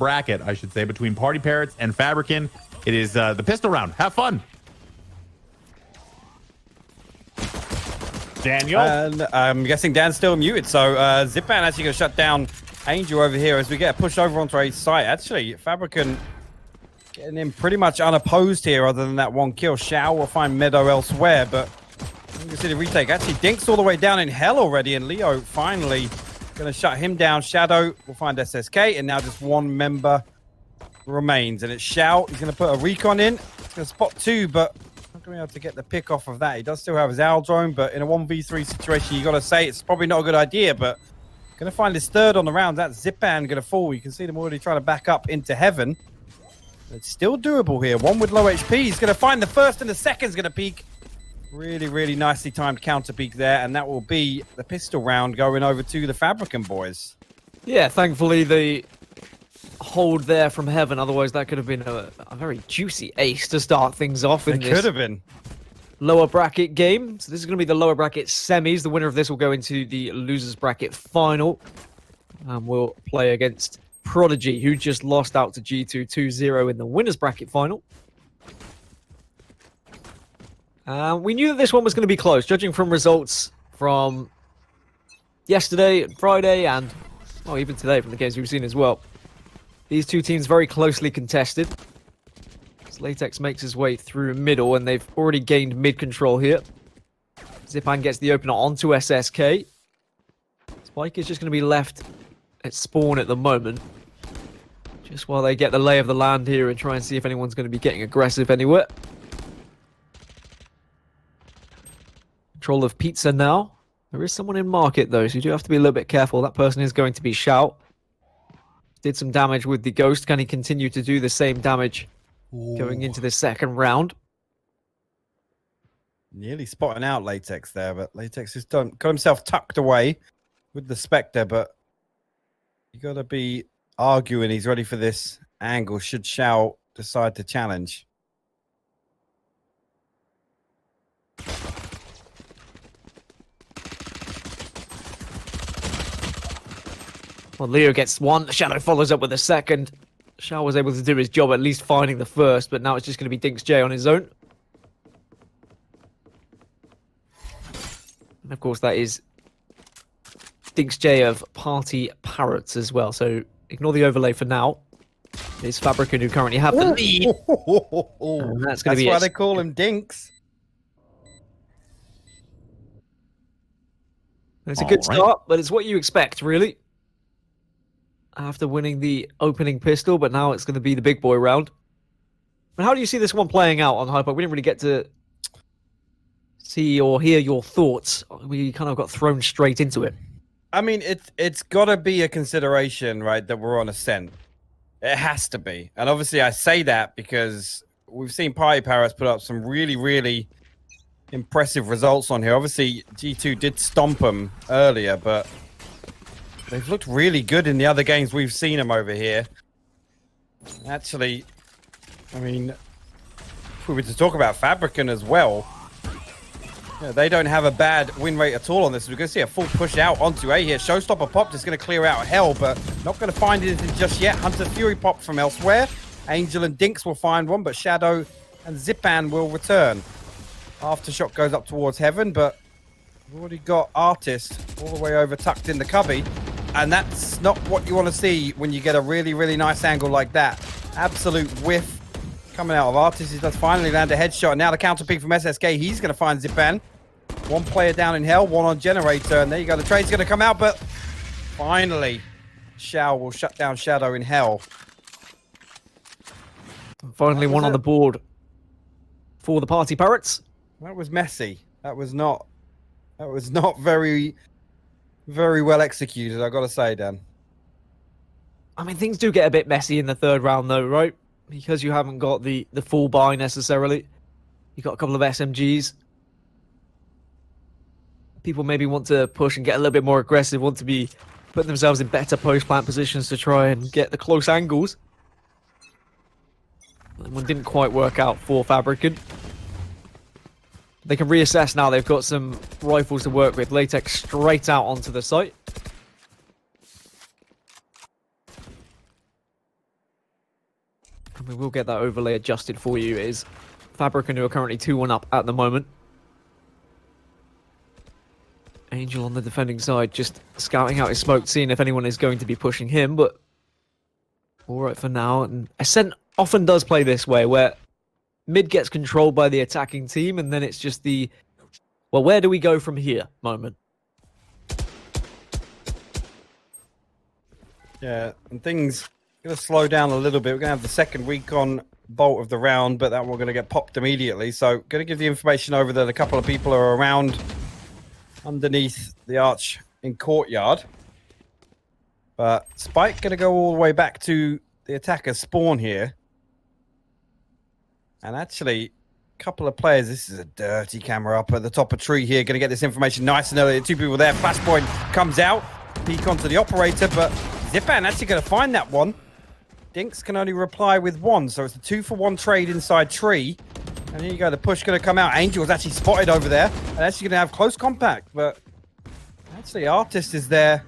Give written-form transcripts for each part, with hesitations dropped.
bracket, I should say, between PartyParrots and Fabriken. It is the pistol round. Have fun. Daniel. And I'm guessing Dan's still muted, so Zipan actually going to shut down Angel over here as we get a push over onto a site. Actually, Fabriken getting in pretty much unopposed here other than that one kill. Shao will find Meadow elsewhere, but you can see the retake. Actually, Dink's all the way down in hell already, and Leo finally going to shut him down. Shadow will find SSK, and now just one member remains, and it's Shao. He's going to put a recon in. He's going to spot two, but not going to be able to get the pick off of that. He does still have his owl drone, but in a 1v3 situation, you got to say it's probably not a good idea, but going to find his third on the round. That's Zipan going to fall. You can see them already trying to back up into heaven. It's still doable here. One with low HP. He's going to find the first, and the second's going to peek. Really, really nicely timed counter peek there, and that will be the pistol round going over to the Fabriken boys. Yeah, thankfully the hold there from heaven. Otherwise, that could have been a very juicy ace to start things off in It this could have been. lower bracket game. So this is going to be the lower bracket semis. The winner of this will go into the losers bracket final. And we'll play against Prodigy, who just lost out to G2 2-0 in the winners bracket final. We knew that this one was going to be close, judging from results from yesterday, Friday, and well, even today from the games we've seen as well. These two teams very closely contested. As Latex makes his way through middle, and they've already gained mid control here. Zipan gets the opener onto SSK. Spike is just going to be left at spawn at the moment, just while they get the lay of the land here and try and see if anyone's going to be getting aggressive anywhere. Control of Pizza now. There is someone in market though, so you do have to be a little bit careful. That person is going to be Shout. Did some damage with the Ghost. Can he continue to do the same damage going into the second round? Nearly spotting out Latex there, but Latex has got himself tucked away with the Spectre, but you got to be arguing he's ready for this angle should Shao decide to challenge. Well, Leo gets one. Shadow follows up with a second. Shao was able to do his job, at least finding the first, but now it's just going to be Dinks J on his own. And of course, that is Dinks J of PartyParrots as well. So ignore the overlay for now. It's Fabriken who currently have the lead. And that's going to be why they call him Dinks. It's a good start, but it's what you expect, really. After winning the opening pistol, but now it's going to be the big boy round. But how do you see this one playing out on Hyper? We didn't really get to see or hear your thoughts. We kind of got thrown straight into it. I mean, it's got to be a consideration, right, that we're on Ascent. It has to be. And obviously I say that because we've seen PartyParrots put up some really, really impressive results on here. Obviously, G2 did stomp them earlier, but they've looked really good in the other games we've seen them over here. Actually, I mean, if we were to talk about Fabriken as well, yeah, they don't have a bad win rate at all on this. We're going to see a full push out onto A here. Showstopper Pop just going to clear out Hell, but not going to find anything just yet. Hunter Fury Pop from elsewhere. Angel and Dinks will find one, but Shadow and Zipan will return. Aftershock goes up towards Heaven, but we've already got Artist all the way over tucked in the cubby. And that's not what you want to see when you get a really, really nice angle like that. Absolute whiff coming out of Artist. He does finally land a headshot. And now the counter pick from SSK. He's going to find Zipan. One player down in Hell, one on Generator. And there you go. The trade's going to come out, but finally, Shao will shut down Shadow in Hell. Finally, one on the board for the PartyParrots. That was messy. That was not very well executed, I gotta say, Dan. I mean, things do get a bit messy in the third round, though, right? Because you haven't got the full buy necessarily. You got a couple of SMGs. People maybe want to push and get a little bit more aggressive, want to be putting themselves in better post-plant positions to try and get the close angles. That one didn't quite work out for Fabriken. They can reassess now. They've got some rifles to work with. Latex straight out onto the site. And we will get that overlay adjusted for you. It is Fabriken who are currently 2-1 up at the moment. Angel on the defending side, just scouting out his smoke, seeing if anyone is going to be pushing him, but all right for now. And Ascent often does play this way, where mid gets controlled by the attacking team, and then it's just the, well, where do we go from here moment. Yeah, and things going to slow down a little bit. We're going to have the second recon bolt of the round, but that we're going to get popped immediately. So going to give the information over that a couple of people are around underneath the arch in courtyard. But Spike going to go all the way back to the attacker's spawn here. And actually, a couple of players, this is a dirty camera up at the top of tree here, going to get this information nice and early. Two people there, flashpoint comes out, peek onto the operator, but Zipan actually going to find that one. Dinks can only reply with one, so it's a 2-for-1 trade inside tree. And here you go, the push going to come out. Angel is actually spotted over there, and actually going to have close contact, but actually Artist is there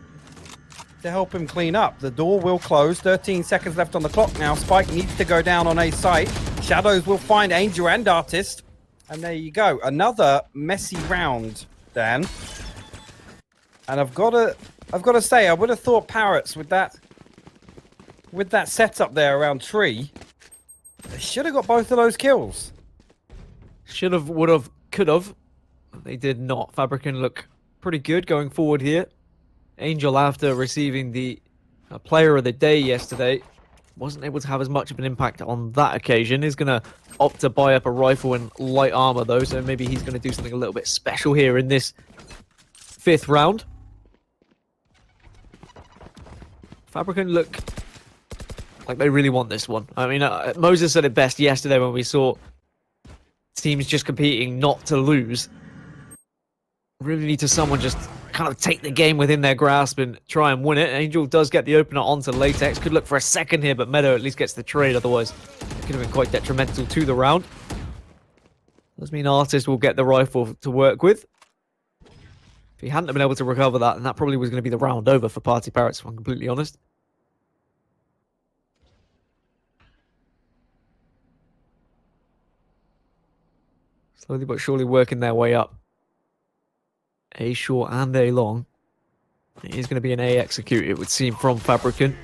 to help him clean up. The door will close, 13 seconds left on the clock now. Spike needs to go down on A site. Shadows will find Angel and Artist, and there you go. Another messy round, Dan. And I've got to say, I would have thought Parrots with that setup there around tree, they should have got both of those kills. Should have, would have, could have. They did not. Fabriken look pretty good going forward here. Angel, after receiving the player of the day yesterday, wasn't able to have as much of an impact on that occasion. He's going to opt to buy up a rifle and light armor, though, so maybe he's going to do something a little bit special here in this 5th round. Fabriken look like they really want this one. I mean, Moses said it best yesterday when we saw teams just competing not to lose. Really need to someone just kind of take the game within their grasp and try and win it. Angel does get the opener onto Latex. Could look for a second here, but Meadow at least gets the trade. Otherwise, it could have been quite detrimental to the round. Does mean Artist will get the rifle to work with. If he hadn't been able to recover that, then that probably was going to be the round over for PartyParrots, if I'm completely honest. Slowly but surely working their way up. A short and A long. It is going to be an A execute, it would seem, from Fabriken.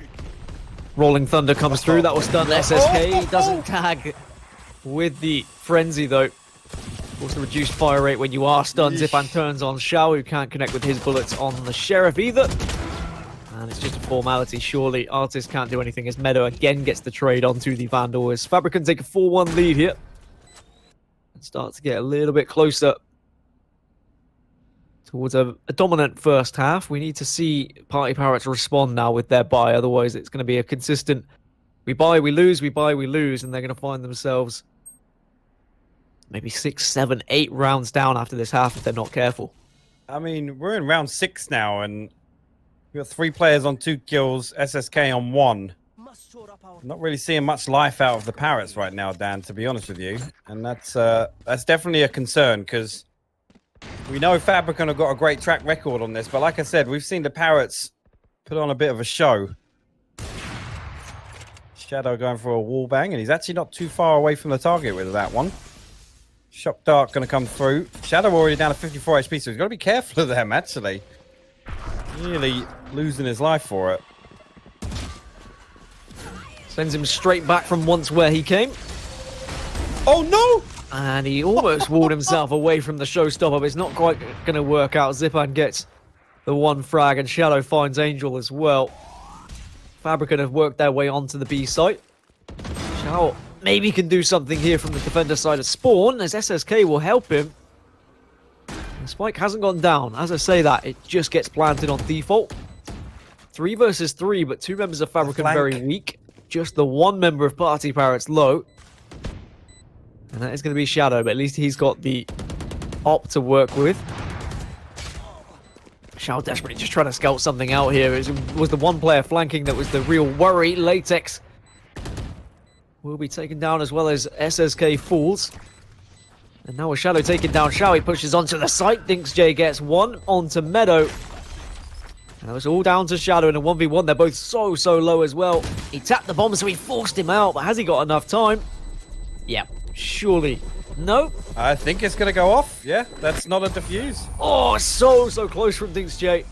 Rolling Thunder comes through. That was done. SSK doesn't tag with the frenzy, though. Also reduced fire rate when you are stunned. Zipan turns on Shao, who can't connect with his bullets on the Sheriff either. And it's just a formality, surely. Artist can't do anything as Meadow again gets the trade onto the Vandal. As Fabriken take a 4-1 lead here. And start to get a little bit closer towards a dominant first half. We need to see PartyParrots respond now with their buy. Otherwise, it's going to be a consistent, we buy, we lose, we buy, we lose. And they're going to find themselves maybe 6, 7, 8 rounds down after this half if they're not careful. I mean, we're in round 6 now, and we've got 3 players on 2 kills, SSK on 1. I'm not really seeing much life out of the Parrots right now, Dan, to be honest with you. And that's definitely a concern, because we know Fabriken have got a great track record on this. But like I said, we've seen the Parrots put on a bit of a show. Shadow going for a wall bang, and he's actually not too far away from the target with that one. Shock Dart going to come through. Shadow already down to 54 HP, so he's got to be careful of them, actually. Really losing his life for it. Sends him straight back from once where he came. Oh, no! And he almost walled himself away from the showstopper, but it's not quite going to work out. Zipan gets the 1 frag, and Shadow finds Angel as well. Fabriken have worked their way onto the B site. Shao maybe can do something here from the defender side of Spawn, as SSK will help him. And Spike hasn't gone down. As I say that, it just gets planted on default. 3 versus 3, but 2 members of Fabriken very weak. Just the 1 member of PartyParrots low. And that is going to be Shadow, but at least he's got the op to work with. Shao desperately just trying to scout something out here. It was the 1 player flanking that was the real worry. Latex will be taken down as well as SSK falls. And now with Shadow taking down Shao, he pushes onto the site. Dinks J gets 1 onto Meadow. And it was all down to Shadow in a 1v1. They're both so low as well. He tapped the bomb, so he forced him out. But has he got enough time? Yeah, surely. No? I think it's going to go off. Yeah, that's not a defuse. Oh, so close from Dinks J.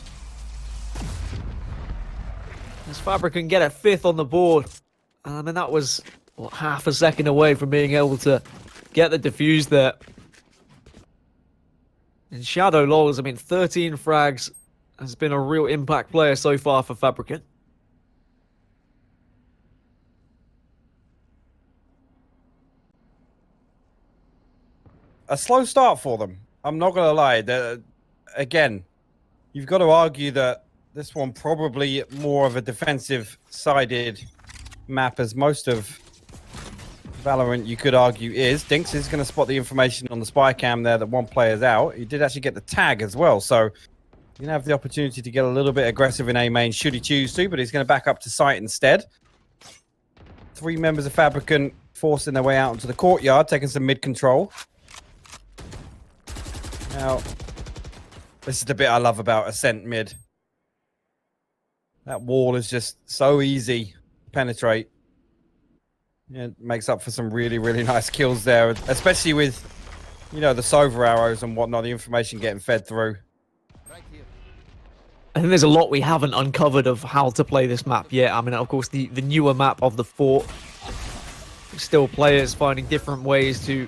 As Fabriken get a 5th on the board. I mean, that was, what, half a second away from being able to get the defuse there. And Shadow Lols, I mean, 13 frags, has been a real impact player so far for Fabriken. A slow start for them. I'm not going to lie. Again, you've got to argue that this one probably more of a defensive-sided map as most of Valorant, you could argue, is. Dinks is going to spot the information on the spy cam there that one player's out. He did actually get the tag as well, so you're going to have the opportunity to get a little bit aggressive in A main should he choose to, but he's going to back up to site instead. 3 members of Fabriken forcing their way out into the courtyard, taking some mid control. Now, this is the bit I love about Ascent mid. That wall is just so easy to penetrate. Yeah, it makes up for some really nice kills there, especially with, you know, the Sova arrows and whatnot, the information getting fed through. I think there's a lot we haven't uncovered of how to play this map yet. I mean, of course, the newer map of the fort. Still players finding different ways to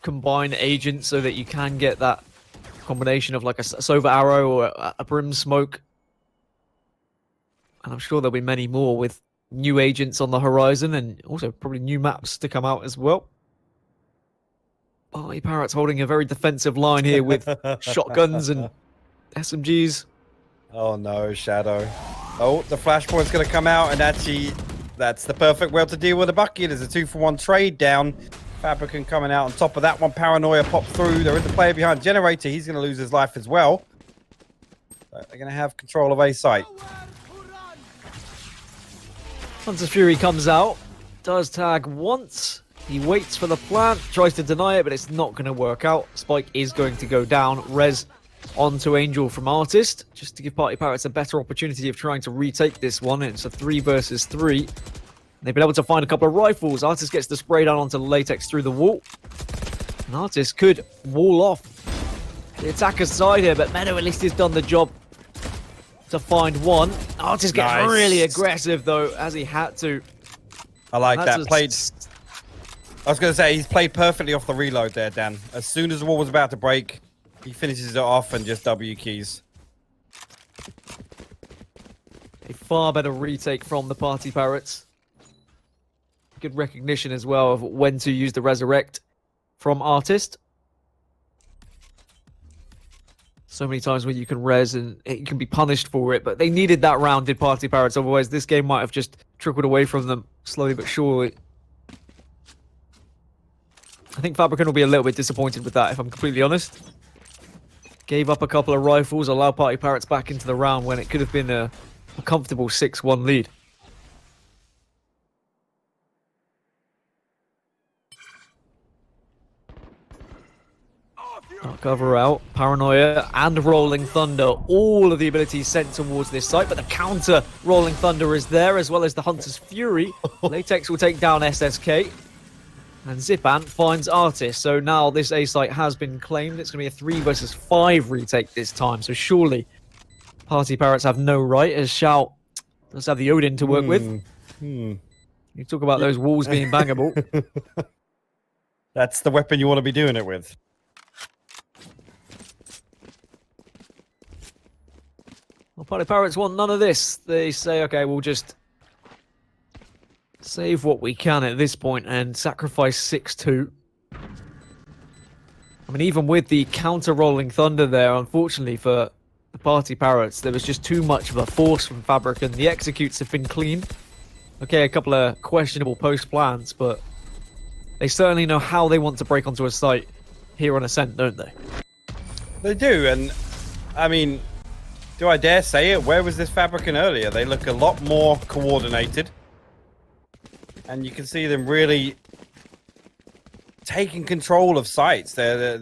combine agents so that you can get that combination of like a Sova arrow or a brim smoke. And I'm sure there'll be many more with new agents on the horizon and also probably new maps to come out as well. PartyParrots holding a very defensive line here with shotguns and SMGs. Oh no, Shadow. Oh, the flashpoint's going to come out, and actually, that's the perfect way to deal with a bucket. There's a 2-for-1 trade down. Fabriken coming out on top of that one. Paranoia popped through. There is the player behind Generator. He's going to lose his life as well. But they're going to have control of A site. Hunter's Fury comes out, does tag once. He waits for the plant, tries to deny it, but it's not going to work out. Spike is going to go down. Rez onto Angel from Artist, just to give PartyParrots a better opportunity of trying to retake this one. It's a 3 versus 3. They've been able to find a couple of rifles. Artist gets the spray down onto Latex through the wall. And Artist could wall off the attacker's side here, but Meadow at least has done the job to find one. Artist gets really aggressive, though, as he had to. I like that. I was going to say, he's played perfectly off the reload there, Dan. As soon as the wall was about to break, he finishes it off and just W keys. A far better retake from the PartyParrots. Good recognition as well of when to use the Resurrect from Artist. So many times when you can res and it can be punished for it, but they needed that round, did PartyParrots. Otherwise, this game might have just trickled away from them slowly but surely. I think Fabriken will be a little bit disappointed with that, if I'm completely honest. Gave up a couple of rifles, allowed PartyParrots back into the round when it could have been a comfortable 6-1 lead. Cover out, Paranoia and Rolling Thunder. All of the abilities sent towards this site, but the counter Rolling Thunder is there, as well as the Hunter's Fury. Latex will take down SSK. And Zipan finds Artist. So now this A site has been claimed. It's going to be a 3 versus 5 retake this time. So surely PartyParrots have no right, as Shout does have the Odin to work with. You talk about those walls being bangable. That's the weapon you want to be doing it with. Well, PartyParrots want none of this. They say, okay, we'll just save what we can at this point and sacrifice 6-2. I mean, even with the counter-rolling Thunder there, unfortunately for the PartyParrots, there was just too much of a force from Fabriken. The executes have been clean. Okay, a couple of questionable post plans, but they certainly know how they want to break onto a site here on Ascent, don't they? They do, and I mean, do I dare say it? Where was this Fabriken earlier? They look a lot more coordinated. And you can see them really taking control of sites. They're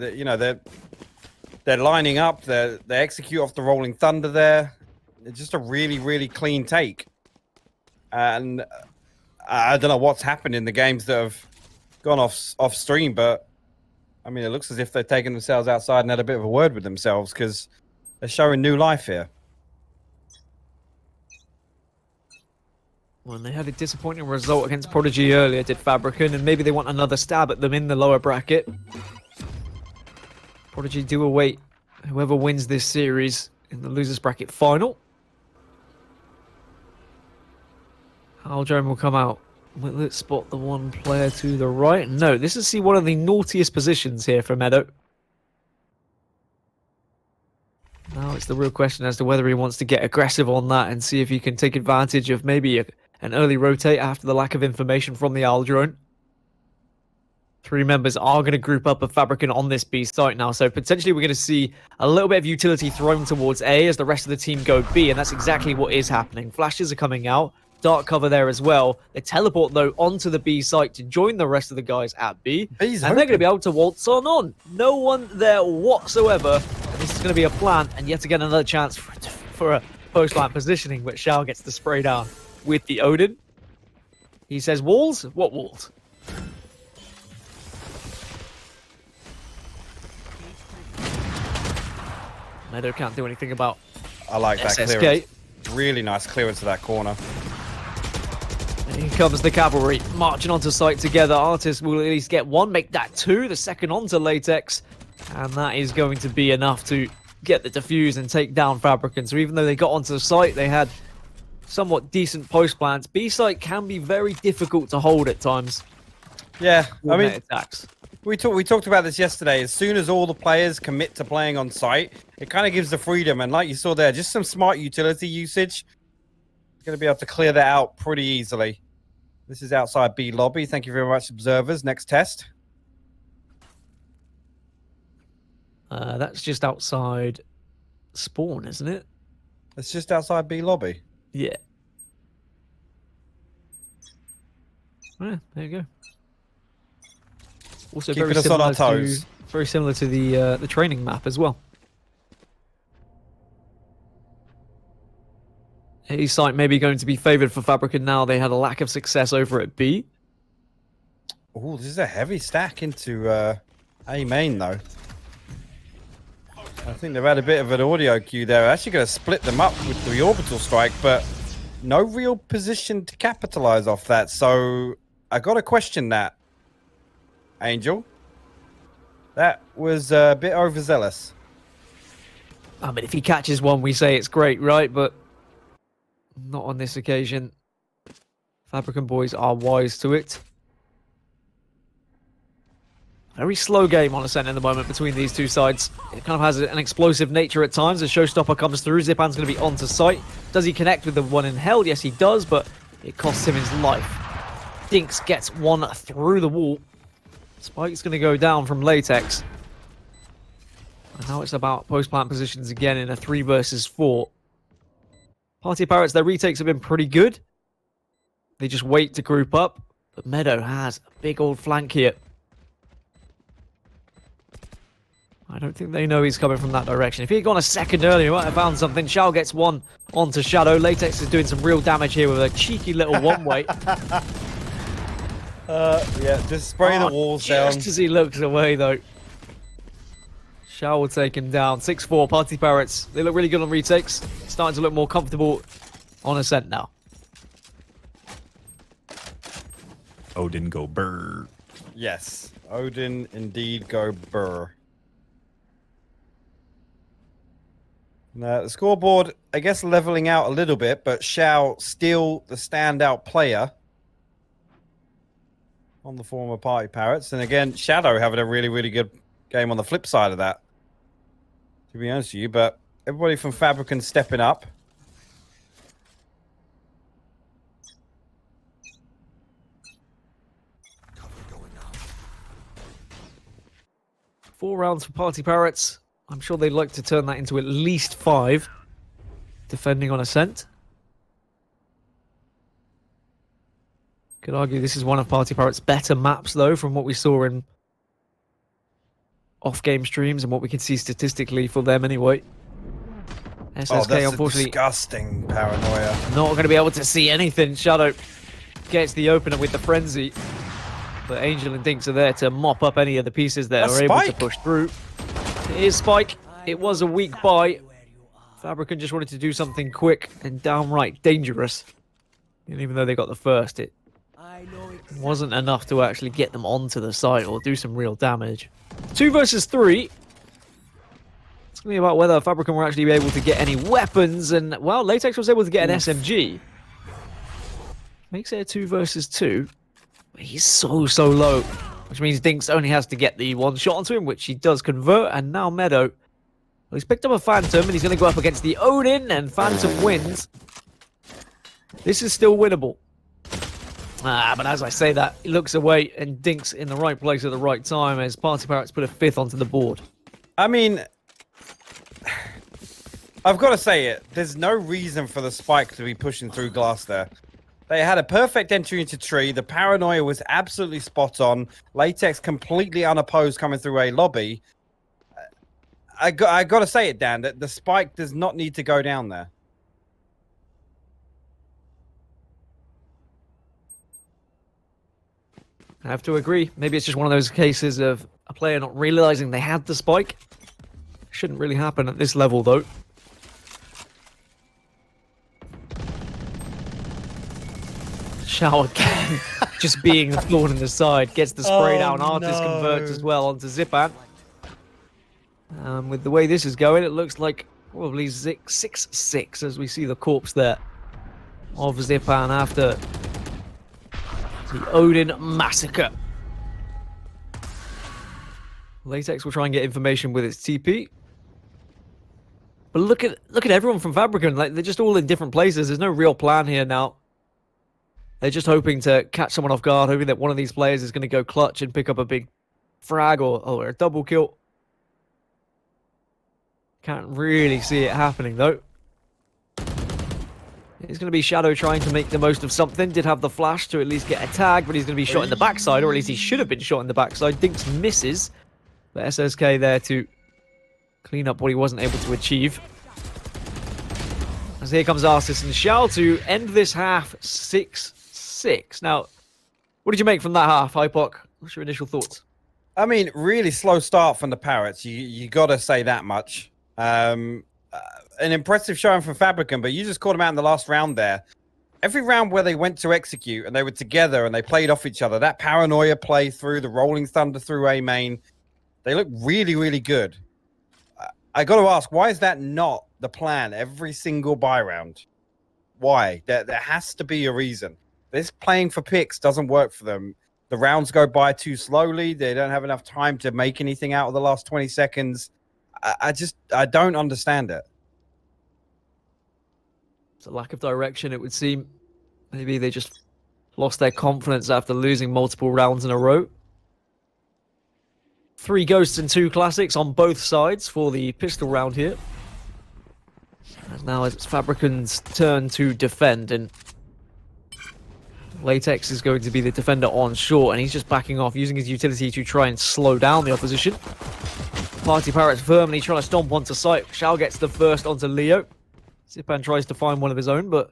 lining up. They execute off the Rolling Thunder there. It's just a really, really clean take. And I don't know what's happened in the games that have gone off stream, but I mean, it looks as if they've taken themselves outside and had a bit of a word with themselves because they're showing new life here. Well, they had a disappointing result against Prodigy earlier, did Fabriken, and maybe they want another stab at them in the lower bracket. Prodigy do await whoever wins this series in the losers bracket final. Aldrome will come out. Will it spot the one player to the right? No, this is one of the naughtiest positions here for Meadow. Now it's the real question as to whether he wants to get aggressive on that and see if he can take advantage of maybe an early rotate after the lack of information from the Owl drone. 3 members are going to group up of Fabriken on this B site now, so potentially we're going to see a little bit of utility thrown towards A as the rest of the team go B, and that's exactly what is happening. Flashes are coming out, dark cover there as well. They teleport, though, onto the B site to join the rest of the guys at B, and they're going to be able to waltz on. No one there whatsoever. And this is going to be a plant, and yet again another chance for a post-line positioning, but Shao gets the spray down with the Odin. He says, walls? What walls? Meadow can't do anything about I like that SSK. clearance. Really nice clearance to that corner. And here comes the cavalry, marching onto site together. Artist will at least get one, make that 2, the second onto Latex. And that is going to be enough to get the defuse and take down Fabriken. So even though they got onto the site, they had somewhat decent post plans. B site can be very difficult to hold at times. Yeah, I mean, attacks. we talked about this yesterday. As soon as all the players commit to playing on site, it kind of gives the freedom. And like you saw there, just some smart utility usage. Going to be able to clear that out pretty easily. This is outside B lobby. Thank you very much, observers. Next test. That's just outside spawn, isn't it? It's just outside B lobby. Yeah. Yeah, there you go. Also Keeping us on our toes. Very similar to the training map as well. A site maybe going to be favoured for Fabriken now. They had a lack of success over at B. Oh, this is a heavy stack into A main though. I think they've had a bit of an audio cue there. They're actually going to split them up with the orbital strike, but no real position to capitalize off that. So I got to question that, Angel. That was a bit overzealous. I mean, if he catches one, we say it's great, right? But not on this occasion. Fabriken boys are wise to it. Very slow game on Ascent at the moment between these two sides. It kind of has an explosive nature at times. As Showstopper comes through, Zipan's going to be onto site. Does he connect with the one in Hell? Yes, he does, but it costs him his life. Dinks gets one through the wall. Spike's going to go down from Latex. And now it's about post-plant positions again in a 3 versus 4. PartyParrots, their retakes have been pretty good. They just wait to group up. But Meadow has a big old flank here. I don't think they know he's coming from that direction. If he had gone a second earlier, he might have found something. Shao gets one onto Shadow. Latex is doing some real damage here with a cheeky little one-way. Yeah, just spray the walls down. Just as he looks away, though. Shao will take him down. 6-4, PartyParrots. They look really good on retakes. Starting to look more comfortable on Ascent now. Odin go burr. Yes, Odin indeed go burr. Now, the scoreboard, I guess, leveling out a little bit, but Shao still the standout player on the former PartyParrots. And again, Shadow having a really, really good game on the flip side of that, to be honest with you. But everybody from Fabriken stepping up. Four rounds for PartyParrots. I'm sure they'd like to turn that into at least 5. Defending on Ascent. Could argue this is one of PartyParrots' better maps, though, from what we saw in off-game streams and what we can see statistically for them anyway. Oh, SSK, that's a unfortunately, disgusting paranoia. not going to be able to see anything. Shadow gets the opener with the frenzy. But Angel and Dinks are there to mop up any of the pieces that That's are able to Spike. push through. It is Spike. It was a weak buy. Fabriken just wanted to do something quick and downright dangerous. And even though they got the first, it wasn't enough to actually get them onto the site or do some real damage. 2 versus 3. It's going to be about whether Fabriken were actually able to get any weapons. And, well, Latex was able to get an SMG. Makes it a 2 versus 2. He's so low, which means Dinks only has to get the one shot onto him, which he does convert. And now Meadow, well, he's picked up a Phantom, and he's going to go up against the Odin, and Phantom wins. This is still winnable. But as I say that, he looks away, and Dinks in the right place at the right time as PartyParrots put a 5th onto the board. I mean, I've got to say it. There's no reason for the Spike to be pushing through glass there. They had a perfect entry into tree. The paranoia was absolutely spot on. Latex completely unopposed coming through a lobby. I got to say it, Dan, that the Spike does not need to go down there. I have to agree. Maybe it's just one of those cases of a player not realizing they had the Spike. Shouldn't really happen at this level, though. Shao again, just being the thorn in the side, gets the spray down. Artist converts as well onto Zipan. With the way this is going, it looks like probably 6-6 as we see the corpse there of Zipan after the Odin massacre. Latex will try and get information with its TP. But look at everyone from Fabriken. Like, they're just all in different places. There's no real plan here now. They're just hoping to catch someone off guard, hoping that one of these players is going to go clutch and pick up a big frag or a double kill. Can't really see it happening, though. It's going to be Shadow trying to make the most of something. Did have the flash to at least get a tag, but he's going to be shot in the backside, or at least he should have been shot in the backside. Dinks misses. But SSK there to clean up what he wasn't able to achieve. As here comes Artis and Shao to end this half 6-6. Now, what did you make from that half, Hypoc? What's your initial thoughts? I mean, really slow start from the Parrots. You got to say that much. An impressive showing from Fabriken, but you just caught them out in the last round there. Every round where they went to execute and they were together and they played off each other, that paranoia play through, the rolling thunder through A main, they look really, really good. I got to ask, why is that not the plan every single buy round? Why? There has to be a reason. This playing for picks doesn't work for them. The rounds go by too slowly. They don't have enough time to make anything out of the last 20 seconds. I don't understand it. It's a lack of direction, it would seem. Maybe they just lost their confidence after losing multiple rounds in a row. 3 ghosts and 2 classics on both sides for the pistol round here. And now it's Fabriken's turn to defend, and Latex is going to be the defender on short, and he's just backing off, using his utility to try and slow down the opposition. PartyParrots firmly trying to stomp onto sight. Shao gets the first onto Leo. Zipan tries to find one of his own, but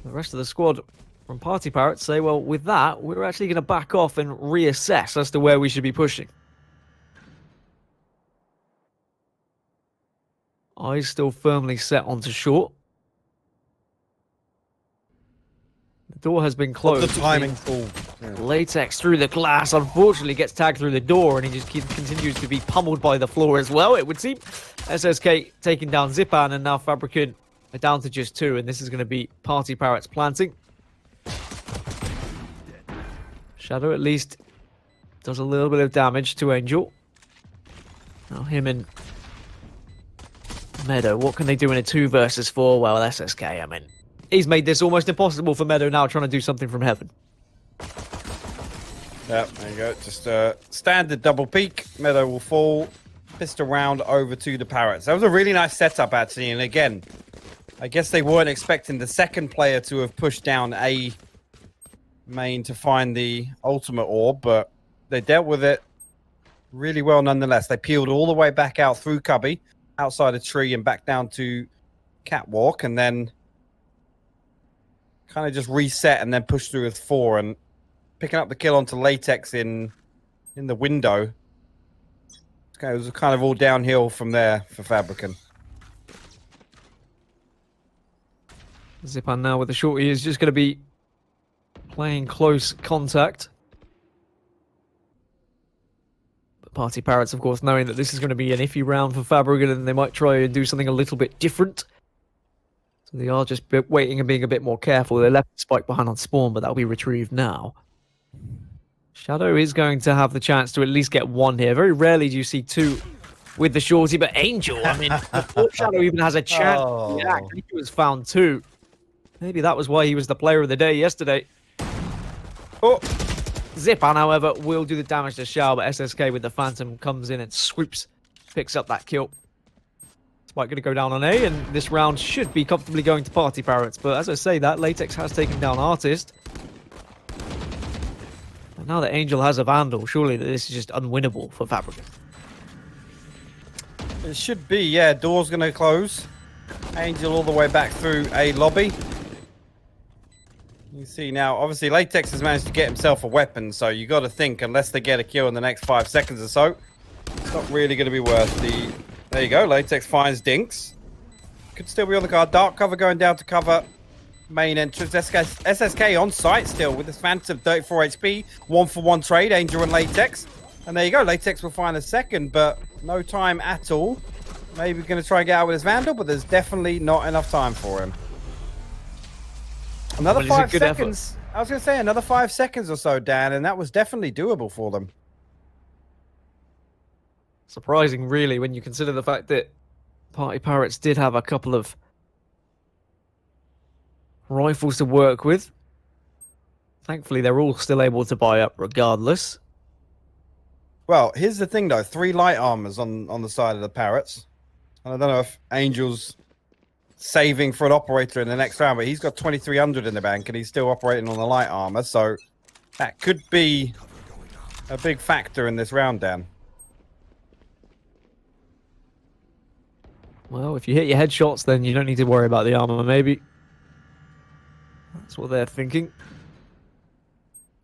the rest of the squad from PartyParrots say, well, with that, we're actually going to back off and reassess as to where we should be pushing. Eyes still firmly set onto short. The door has been closed. The timing tool. Latex through the glass, unfortunately gets tagged through the door, and he just continues to be pummeled by the floor as well, it would seem. SSK taking down Zipan, and now Fabriken are down to just 2, and this is going to be PartyParrots planting. Shadow at least does a little bit of damage to Angel. Now him and Meadow, what can they do in a 2 versus 4? Well, SSK, I mean, he's made this almost impossible for Meadow now, trying to do something from heaven. Yeah, there you go. Just a standard double peek. Meadow will fall. Pistol round over to the Parrots. That was a really nice setup, actually. And again, I guess they weren't expecting the second player to have pushed down A main to find the ultimate orb, but they dealt with it really well nonetheless. They peeled all the way back out through Cubby. outside a tree and back down to catwalk, and then kind of just reset and then push through with 4 and picking up the kill onto Latex in the window. It was kind of all downhill from there for Fabriken. Zipan now with the shorty is just going to be playing close contact. But PartyParrots, of course, knowing that this is going to be an iffy round for Fabriken and they might try and do something a little bit different. So they are just waiting and being a bit more careful. They left the spike behind on spawn, but that'll be retrieved now. Shadow is going to have the chance to at least get 1 here. Very rarely do you see 2 with the shorty, but Angel, I mean, before Shadow even has a chance to react, Angel has found 2. Maybe that was why he was the player of the day yesterday. Oh, Zipan, however, will do the damage to Shao, but SSK with the Phantom comes in and swoops, picks up that kill. Spike going to go down on A, and this round should be comfortably going to PartyParrots. But as I say that, Latex has taken down Artist. And now that Angel has a Vandal, surely this is just unwinnable for Fabriken. It should be, yeah. Door's going to close. Angel all the way back through a lobby. You see now, obviously, Latex has managed to get himself a weapon, so you got to think, unless they get a kill in the next 5 seconds or so, it's not really going to be worth the... There you go, Latex finds Dinks. Could still be on the card. Dark cover going down to cover main entrance. SSK on site still with this Phantom 34 HP. 1-for-1 trade, Angel and Latex. And there you go, Latex will find a second, but no time at all. Maybe going to try and get out with his Vandal, but there's definitely not enough time for him. Another 5 seconds. Effort. I was going to say another 5 seconds or so, Dan, and that was definitely doable for them. Surprising, really, when you consider the fact that PartyParrots did have a couple of rifles to work with. Thankfully, they're all still able to buy up regardless. Well, here's the thing, though. 3 light armors on the side of the Parrots. And I don't know if Angel's saving for an operator in the next round, but he's got 2,300 in the bank, and he's still operating on the light armor, so that could be a big factor in this round, Dan. Well, if you hit your headshots, then you don't need to worry about the armor, maybe. That's what they're thinking.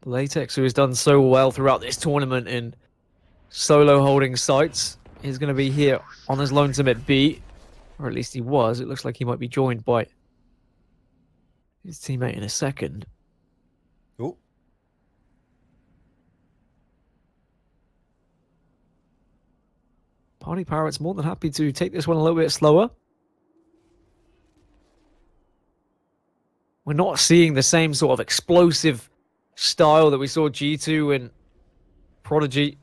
Latex, who has done so well throughout this tournament in solo holding sites, is going to be here on his lonesome at B. Or at least he was. It looks like he might be joined by his teammate in a second. Ooh. PartyParrots more than happy to take this one a little bit slower. We're not seeing the same sort of explosive style that we saw G2 and Prodigy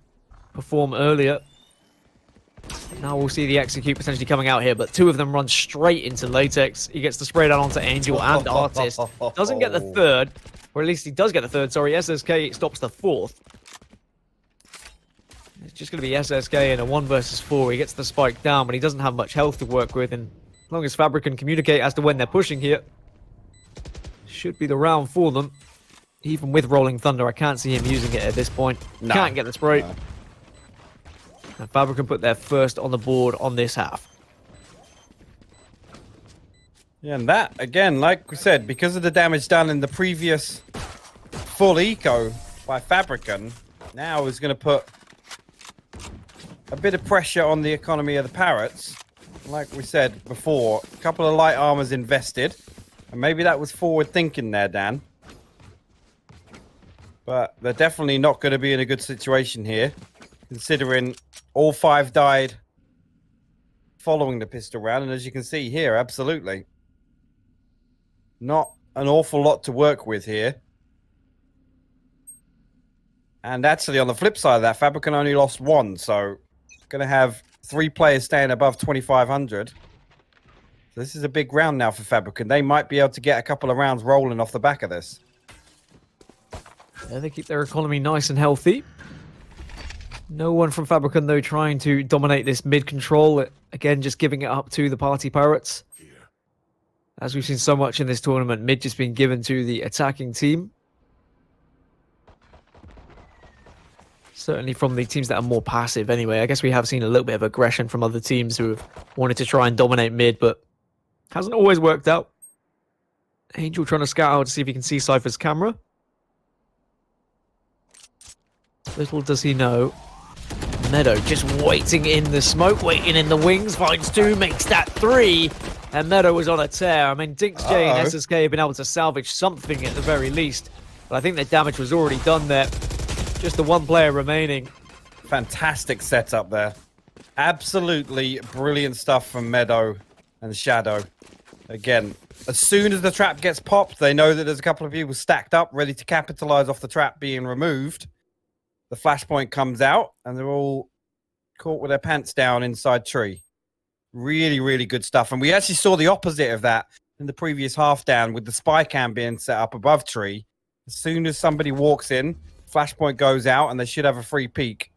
perform earlier. Now we'll see the execute potentially coming out here, but 2 of them run straight into Latex. He gets the spray down onto Angel and Artist. Doesn't get the 3rd, or at least he does get the 3rd, sorry. SSK stops the 4th. It's just going to be SSK in a 1 versus 4. He gets the spike down, but he doesn't have much health to work with, and as long as Fabriken can communicate as to when they're pushing here, should be the round for them. Even with Rolling Thunder, I can't see him using it at this point. No. Can't get the spray. No. And Fabriken put their first on the board on this half. Yeah, and that, again, like we said, because of the damage done in the previous full eco by Fabriken, now is going to put a bit of pressure on the economy of the Parrots. Like we said before, a couple of light armors invested. And maybe that was forward thinking there, Dan. But they're definitely not going to be in a good situation here, considering all 5 died following the pistol round. And as you can see here, absolutely not an awful lot to work with here. And actually, on the flip side of that, Fabriken only lost 1. So going to have 3 players staying above 2,500. So this is a big round now for Fabriken. They might be able to get a couple of rounds rolling off the back of this. Yeah, they keep their economy nice and healthy. No one from Fabriken, though, trying to dominate this mid-control. Again, just giving it up to the PartyParrots. As we've seen so much in this tournament, mid just being given to the attacking team. Certainly from the teams that are more passive anyway. I guess we have seen a little bit of aggression from other teams who have wanted to try and dominate mid, but hasn't always worked out. Angel trying to scout out to see if he can see Cypher's camera. Little does he know. Meadow just waiting in the smoke, waiting in the wings, finds 2, makes that 3. And Meadow was on a tear. I mean, Dinks J and SSK have been able to salvage something at the very least. But I think the damage was already done there. Just the one player remaining. Fantastic setup there. Absolutely brilliant stuff from Meadow and Shadow. Again, as soon as the trap gets popped, they know that there's a couple of people stacked up, ready to capitalize off the trap being removed. The flashpoint comes out, and they're all caught with their pants down inside tree. Really, really good stuff. And we actually saw the opposite of that in the previous half down with the spy cam being set up above tree. As soon as somebody walks in, flashpoint goes out, and they should have a free peek.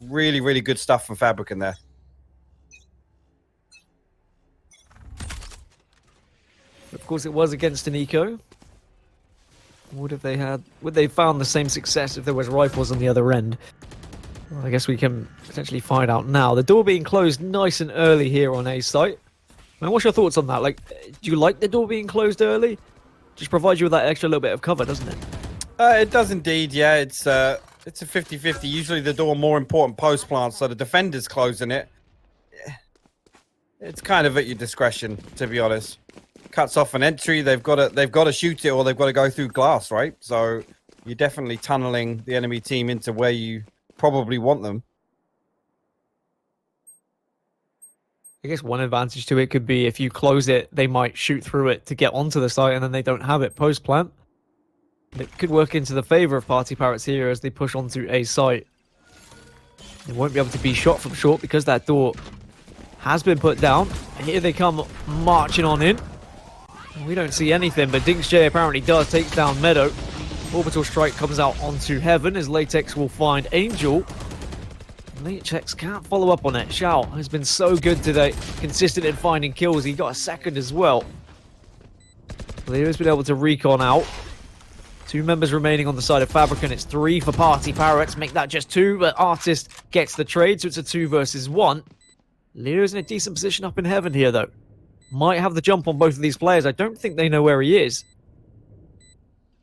Really, really good stuff from Fabriken there. Of course, it was against an eco. Would they found the same success if there was rifles on the other end? Well, I guess we can potentially find out now. The door being closed nice and early here on A site. I mean, what's your thoughts on that? Like, do you like the door being closed early? Just provides you with that extra little bit of cover, doesn't it? It does indeed, yeah. It's a 50-50. Usually the door more important post plant, so the defender's closing it. It's kind of at your discretion, to be honest. Cuts off an entry, they've got to shoot it, or they've got to go through glass, right? So you're definitely tunneling the enemy team into where you probably want them. I guess one advantage to it could be if you close it, they might shoot through it to get onto the site, and then they don't have it post-plant. It could work into the favor of PartyParrots here as they push onto A site. They won't be able to be shot from short because that door has been put down. Here they come marching on in. We don't see anything, but Dinks J apparently does. Takes down Meadow. Orbital Strike comes out onto Heaven as Latex will find Angel. Latex can't follow up on it. Shao has been so good today. Consistent in finding kills. He got a second as well. Leo's been able to recon out. 2 members remaining on the side of Fabriken. It's 3 for PartyParrots. Make that just 2, but Artist gets the trade, so it's a 2 versus 1. Leo's in a decent position up in Heaven here, though. Might have the jump on both of these players. I don't think they know where he is.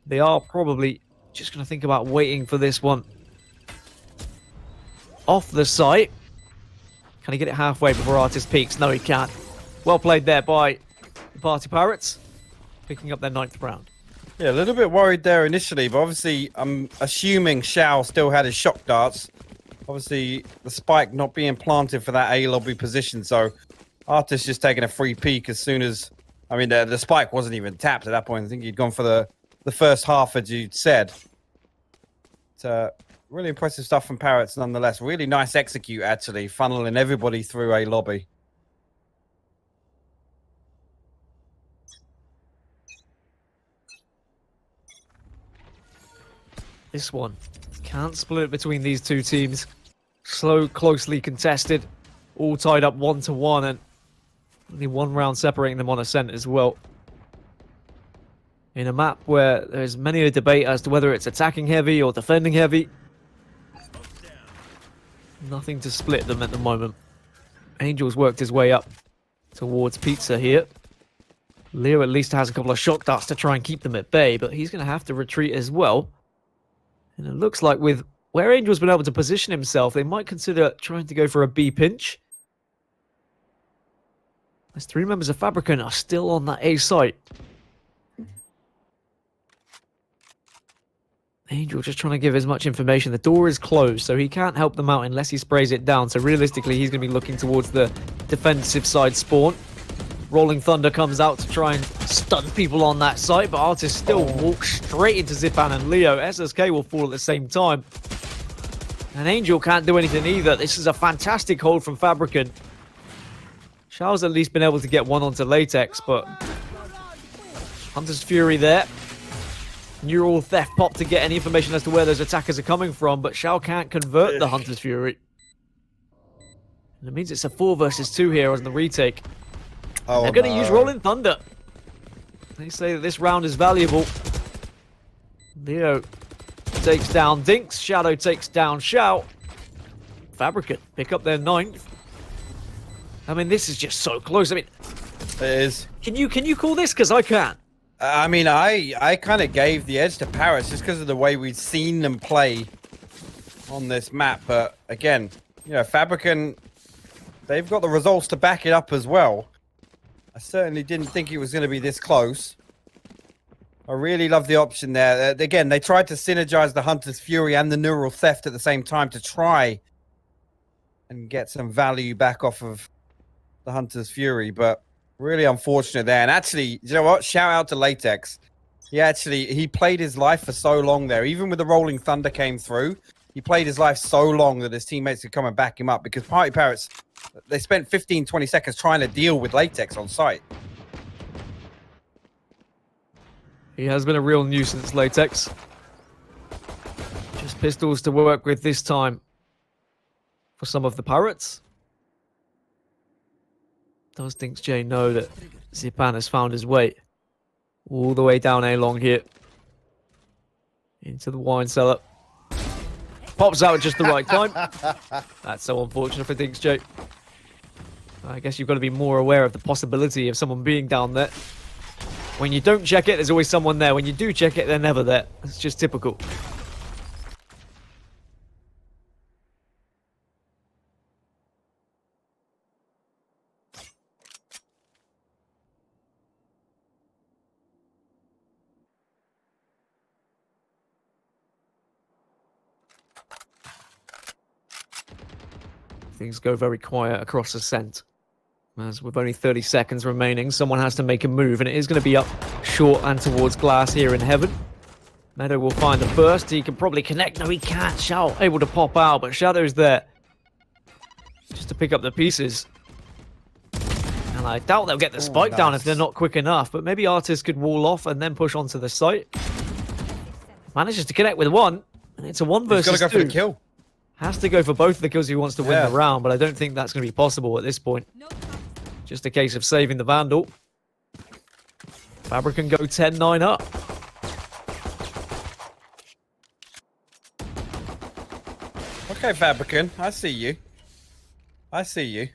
They are probably just going to think about waiting for this one. Off the site. Can he get it halfway before Artist peaks? No, he can't. Well played there by the PartyParrots. Picking up their 9th round. Yeah, a little bit worried there initially, but obviously I'm assuming Shao still had his shock darts. Obviously, the spike not being planted for that A lobby position, so Artist just taking a free peek as soon as... I mean, the spike wasn't even tapped at that point. I think he'd gone for the first half, as you said. It's really impressive stuff from Parrots, nonetheless. Really nice execute, actually, funneling everybody through A lobby. This one can't split between these 2 teams. So closely contested. All tied up 1-1, and only 1 round separating them on Ascent as well. In a map where there's many a debate as to whether it's attacking heavy or defending heavy. Nothing to split them at the moment. Angel's worked his way up towards Pizza here. Leo at least has a couple of shock darts to try and keep them at bay, but he's going to have to retreat as well. And it looks like with where Angel's been able to position himself, they might consider trying to go for a B pinch. As 3 members of Fabriken are still on that A site. Angel just trying to give as much information. The door is closed, so he can't help them out unless he sprays it down. So realistically, he's going to be looking towards the defensive side spawn. Rolling Thunder comes out to try and stun people on that site, but Artist still walks straight into Zipan and Leo. SSK will fall at the same time. And Angel can't do anything either. This is a fantastic hold from Fabriken. Shao's at least been able to get one onto Latex, but Hunter's Fury there. Neural Theft pop to get any information as to where those attackers are coming from, but Shao can't convert the Hunter's Fury. And it means it's a 4 versus 2 here on the retake. Oh, they're going to use Rolling Thunder. They say that this round is valuable. Leo takes down Dinks. Shadow takes down Shout. Fabriken pick up their 9th. I mean, this is just so close. I mean, It is. can you call this? Because I can't. I mean, I kind of gave the edge to Parrots just because of the way we'd seen them play on this map. But again, you know, Fabriken, they've got the results to back it up as well. I certainly didn't think it was going to be this close. I really love the option there. Again, they tried to synergize the Hunter's Fury and the Neural Theft at the same time to try and get some value back off of the Hunter's Fury, but really unfortunate there. And actually, you know what? Shout out to Latex. He played his life for so long there. Even with the Rolling Thunder came through, he played his life so long that his teammates could come and back him up because PartyParrots, they spent 15, 20 seconds trying to deal with Latex on site. He has been a real nuisance, Latex. Just pistols to work with this time for some of the Parrots. Does Dinks J know that Zipan has found his way all the way down A long here into the wine cellar? Pops out at just the right time. That's so unfortunate for Dinks J. I guess you've got to be more aware of the possibility of someone being down there. When you don't check it, there's always someone there. When you do check it, they're never there. It's just typical. Things go very quiet across Ascent. As with only 30 seconds remaining, someone has to make a move, and it is going to be up short and towards glass here in heaven. Meadow will find the first. He can probably connect. No, he can't. Shout able to pop out, but Shadow's there just to pick up the pieces. And I doubt they'll get the spike down if they're not quick enough, but maybe Artist could wall off and then push onto the site. Manages to connect with one, and it's a 1 versus 2. He's got to go for the kill. Has to go for both of the kills he wants to win the round, but I don't think that's going to be possible at this point. Just a case of saving the Vandal. Fabriken go 10-9 up. Okay, Fabriken, I see you. I see you.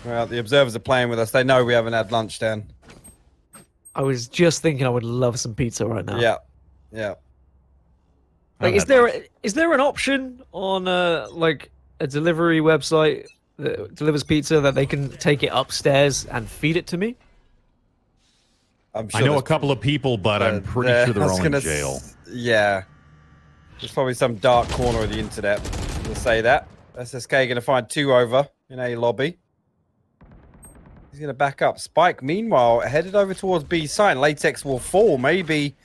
Well, the observers are playing with us. They know we haven't had lunch, Dan. I was just thinking I would love some pizza right now. Yeah, yeah. Like, is there an option on like a delivery website that delivers pizza that they can take it upstairs and feed it to me? I know a couple of people, but I'm pretty sure they're all in jail. Yeah. There's probably some dark corner of the internet to say that. SSK going to find 2 over in A lobby. He's going to back up. Spike, meanwhile, headed over towards B site. Latex will fall. Maybe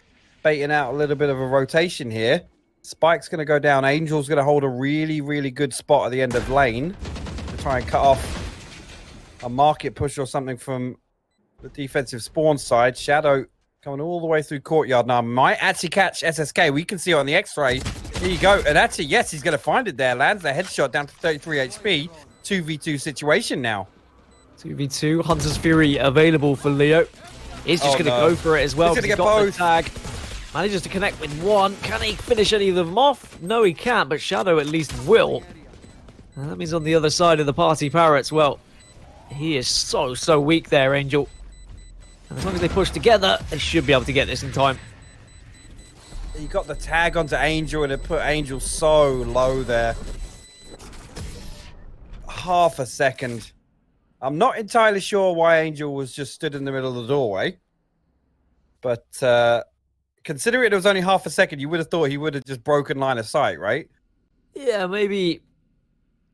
baiting out a little bit of a rotation here. Spike's going to go down. Angel's going to hold a really, really good spot at the end of lane to try and cut off a market push or something from the defensive spawn side. Shadow coming all the way through courtyard now. Might actually catch SSK. We can see it on the X-ray. Here you go. And actually, yes, he's going to find it there. Lands the headshot down to 33 HP. 2v2 situation now. 2v2. Hunter's Fury available for Leo. He's just going to go for it as well. He's going to get got both. the tag. Manages to connect with one. Can he finish any of them off? No, he can't, but Shadow at least will. And that means on the other side of the PartyParrots, well, he is so weak there, Angel. And as long as they push together, they should be able to get this in time. He got the tag onto Angel and it put Angel so low there. Half a second. I'm not entirely sure why Angel was just stood in the middle of the doorway. But considering it was only half a second, you would have thought he would have just broken line of sight, right? Yeah, maybe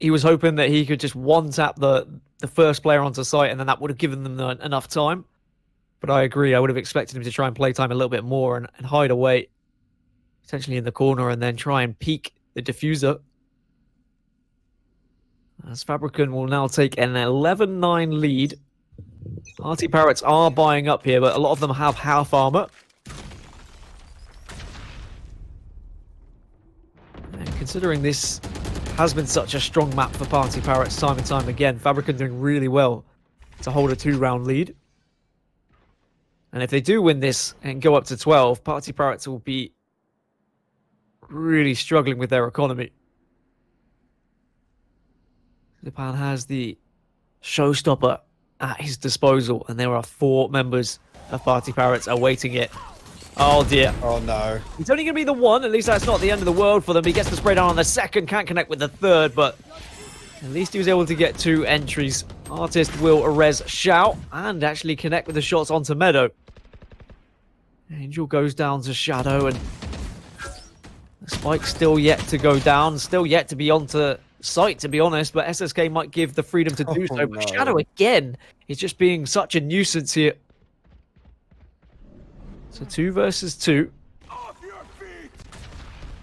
he was hoping that he could just one-tap the first player onto site and then that would have given them enough time. But I agree, I would have expected him to try and play time a little bit more and hide away. Potentially in the corner and then try and peek the diffuser. As Fabriken will now take an 11-9 lead. PartyParrots are buying up here, but a lot of them have half armor. And considering this has been such a strong map for PartyParrots time and time again. Fabriken doing really well to hold a 2-round lead. And if they do win this and go up to 12, PartyParrots will be really struggling with their economy. Japan has the showstopper at his disposal, and there are 4 members of PartyParrots awaiting it. Oh dear. Oh no. It's only going to be the one. At least that's not the end of the world for them. He gets the spray down on the second, can't connect with the third, but at least he was able to get 2 entries. Artist will res Shout and actually connect with the shots onto Meadow. Angel goes down to Shadow, and the spike's still yet to go down, still yet to be onto site, to be honest, but SSK might give the freedom to do so. But Shadow again is just being such a nuisance here. So 2 versus 2.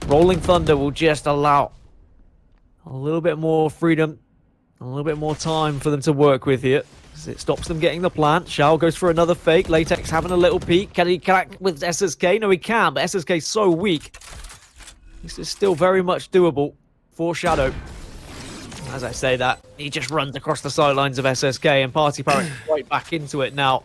Rolling Thunder will just allow a little bit more freedom, a little bit more time for them to work with here. It stops them getting the plant. Shao goes for another fake. Latex having a little peek. Can he connect with SSK? No, he can, but SSK is so weak. This is still very much doable for Shadow. As I say that, he just runs across the sidelines of SSK, and PartyParrots right back into it now.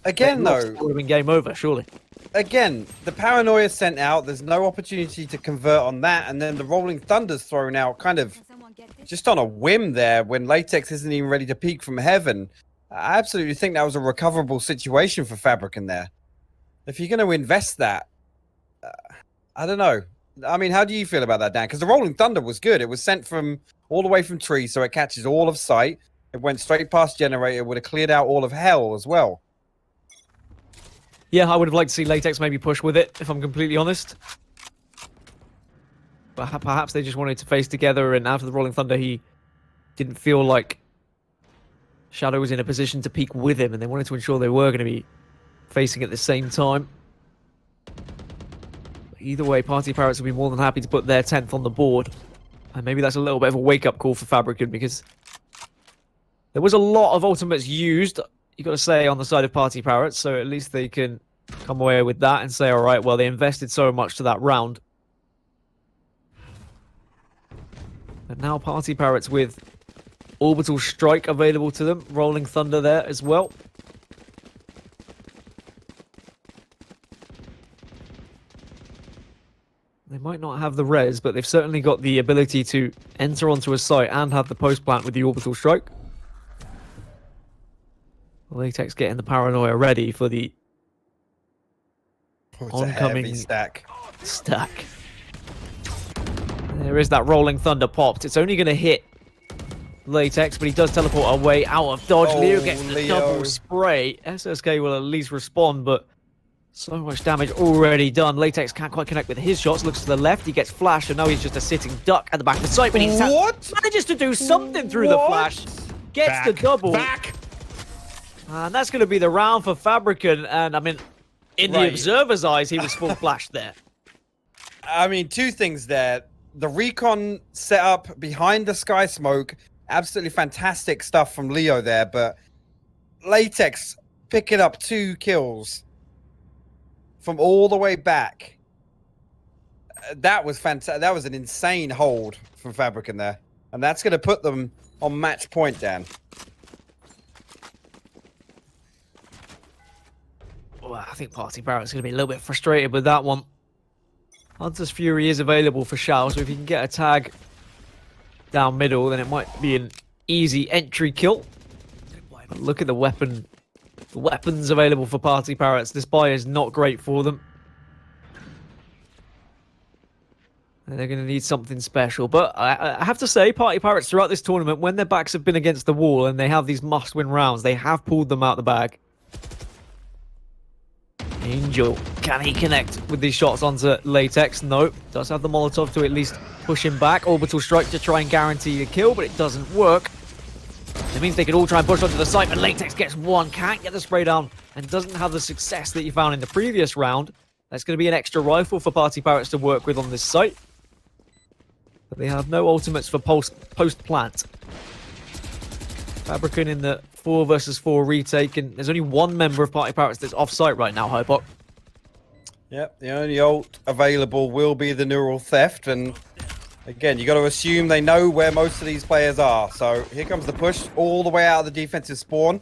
Again, though, it would have been game over, surely. Again, the paranoia sent out. There's no opportunity to convert on that, and then the Rolling Thunder's thrown out kind of just on a whim there when Latex isn't even ready to peek from heaven. I absolutely think that was a recoverable situation for Fabriken there. If you're going to invest that, I don't know. I mean, how do you feel about that, Dan? Because the Rolling Thunder was good. It was sent from all the way from tree, so it catches all of sight. It went straight past generator, would have cleared out all of hell as well. Yeah, I would have liked to see Latex maybe push with it, if I'm completely honest. But perhaps they just wanted to face together, and after the Rolling Thunder, he didn't feel like Shadow was in a position to peek with him, and they wanted to ensure they were going to be facing at the same time. Either way, PartyParrots will be more than happy to put their 10th on the board. And maybe that's a little bit of a wake-up call for Fabriken, because there was a lot of ultimates used, you got to say, on the side of PartyParrots, so at least they can come away with that and say, all right, well, they invested so much to that round. But now PartyParrots with Orbital Strike available to them, Rolling Thunder there as well. They might not have the res, but they've certainly got the ability to enter onto a site and have the post plant with the Orbital Strike. Latex getting the paranoia ready for the oncoming stack. There is that Rolling Thunder popped. It's only going to hit Latex, but he does teleport away out of dodge. Leo gets the double spray. SSK will at least respond, but so much damage already done. Latex can't quite connect with his shots. Looks to the left. He gets flash, and now he's just a sitting duck at the back of the site. But he manages to do something through the flash. Gets the double. And that's going to be the round for Fabriken. And I mean, in the observer's eyes, he was full flash there. I mean, 2 things there. The recon setup behind the sky smoke, absolutely fantastic stuff from Leo there. But Latex picking up 2 kills from all the way back. That was fantastic. That was an insane hold from Fabriken there. And that's going to put them on match point, Dan. Well, I think PartyParrots going to be a little bit frustrated with that one. Hunter's Fury is available for Shao, so if you can get a tag down middle, then it might be an easy entry kill. But look at the weapons available for PartyParrots. This buy is not great for them. And they're going to need something special. But I have to say, PartyParrots throughout this tournament, when their backs have been against the wall and they have these must-win rounds, they have pulled them out the bag. Angel, can he connect with these shots onto Latex? No. Does have the Molotov to at least push him back. Orbital Strike to try and guarantee a kill, but it doesn't work. It means they could all try and push onto the site, but Latex gets one, can't get the spray down, and doesn't have the success that you found in the previous round. That's going to be an extra rifle for PartyParrots to work with on this site. But they have no ultimates for post-plant. Fabriken in the 4 versus 4 retake, and there's only one member of PartyParrots that's off-site right now, Hypok. Yep, the only ult available will be the Neural Theft, and Again, you got to assume they know where most of these players are. So here comes the push all the way out of the defensive spawn.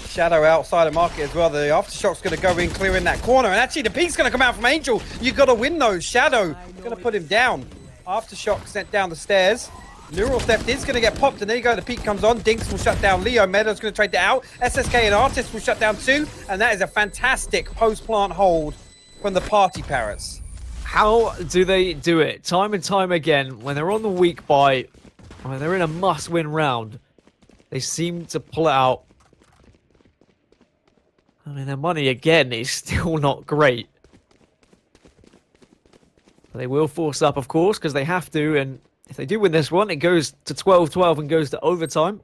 Shadow outside of market as well. The aftershock's going to go in, clearing that corner. And actually, the peek's going to come out from Angel. You've got to win those. Shadow going to put him down. Aftershock sent down the stairs. Neural Theft is going to get popped. And there you go. The peek comes on. Dinks will shut down Leo. Meadows going to trade that out. SSK and Artist will shut down too. And that is a fantastic post-plant hold from the Party Parrots. How do they do it? Time and time again, when they're on the weak bye, when they're in a must-win round, they seem to pull it out. I mean, their money, again, is still not great. But they will force up, of course, because they have to, and if they do win this one, it goes to 12-12 and goes to overtime.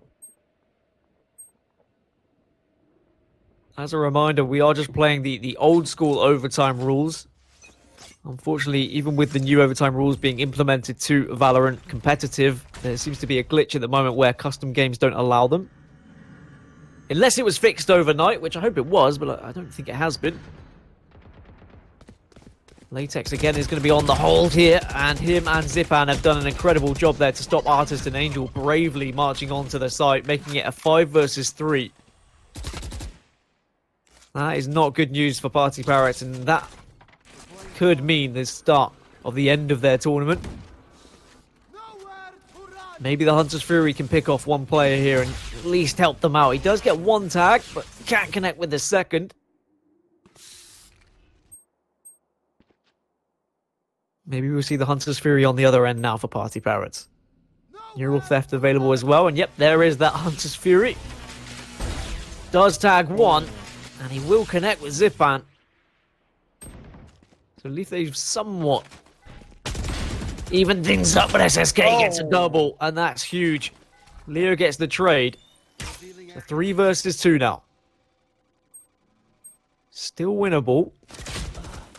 As a reminder, we are just playing the old-school overtime rules. Unfortunately, even with the new overtime rules being implemented to Valorant competitive, there seems to be a glitch at the moment where custom games don't allow them. Unless it was fixed overnight, which I hope it was, but I don't think it has been. Latex again is going to be on the hold here, and him and Zipan have done an incredible job there to stop Artist and Angel bravely marching onto the site, making it a 5 versus 3. That is not good news for Party Parrots, and that could mean the start of the end of their tournament. Maybe the Hunter's Fury can pick off one player here and at least help them out. He does get one tag, but can't connect with the second. Maybe we'll see the Hunter's Fury on the other end now for Party Parrots. Neural Theft available as well, and yep, there is that Hunter's Fury. Does tag one, and he will connect with Zipan. So at least they've somewhat even things up, but SSK gets a double, and that's huge. Leo gets the trade. So 3 versus 2 now. Still winnable.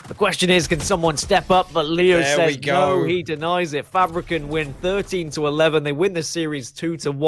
The question is, can someone step up? But Leo says no, he denies it. Fabriken win 13-11. They win the series 2-1.